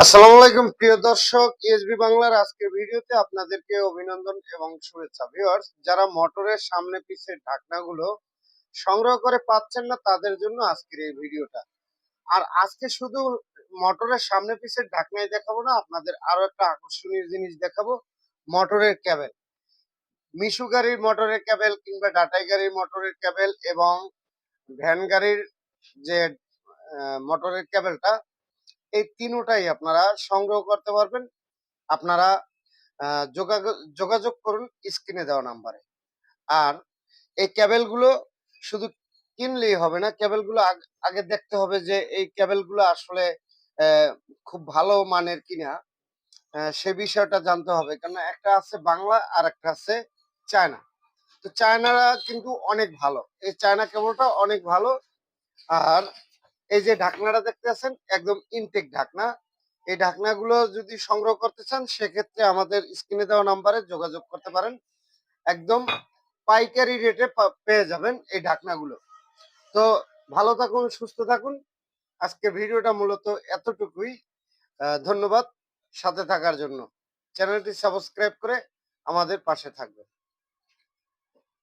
আসসালামু আলাইকুম প্রিয় দর্শক, ইএসবি বাংলার আজকের ভিডিওতে আপনাদেরকে অভিনন্দন এবং শুভেচ্ছা। ভিউয়ার্স, যারা মোটরের সামনে পিছের ঢাকনাগুলো সংগ্রহ করে পাচ্ছেন না তাদের জন্য আজকের এই ভিডিওটা। আর আজকে শুধু মোটরের সামনে পিছের ঢাকনাই দেখাবো না, আপনাদের আরো একটা আকর্ষণীয় জিনিস দেখাবো। মোটরের ক্যাবেল, মিশু গাড়ির মোটরের ক্যাবেল কিংবা ডাটাই গাড়ির মোটরের ক্যাবেল এবং ভ্যান গাড়ির যে মোটরের ক্যাবেলটা, এই তিনটাই আপনারা সংগ্রহ করতে পারবেন। আপনারা যোগাযোগ করুন স্ক্রিনে দেওয়া নাম্বারে। আর এই ক্যাবেলগুলো শুধু কিনলেই হবে না, ক্যাবেলগুলো আগে দেখতে হবে যে এই ক্যাবেলগুলো আসলে খুব ভালো মানের কিনা। সে বিষয়টা জানতে হবে, কারণ একটা আছে বাংলা আর একটা আছে চায়না। তো চায়নারা কিন্তু অনেক ভালো, এই চায়না কেবলটা অনেক ভালো। আর এই যে ঢাকনাটা দেখতে আছেন, একদম ইনটেক ঢাকনা। এই ঢাকনাগুলো যদি সংগ্রহ করতে চান সেক্ষেত্রে আমাদের স্ক্রিনে দেওয়া নাম্বারে যোগাযোগ করতে পারেন। একদম পাইকারি রেটে পেয়ে যাবেন এই ঢাকনাগুলো। তো ভালো থাকুন, সুস্থ থাকুন। আজকে ভিডিওটা মূলত এতটুকুই। ধন্যবাদ সাথে থাকার জন্য। চ্যানেলটি সাবস্ক্রাইব করে আমাদের পাশে থাকবেন।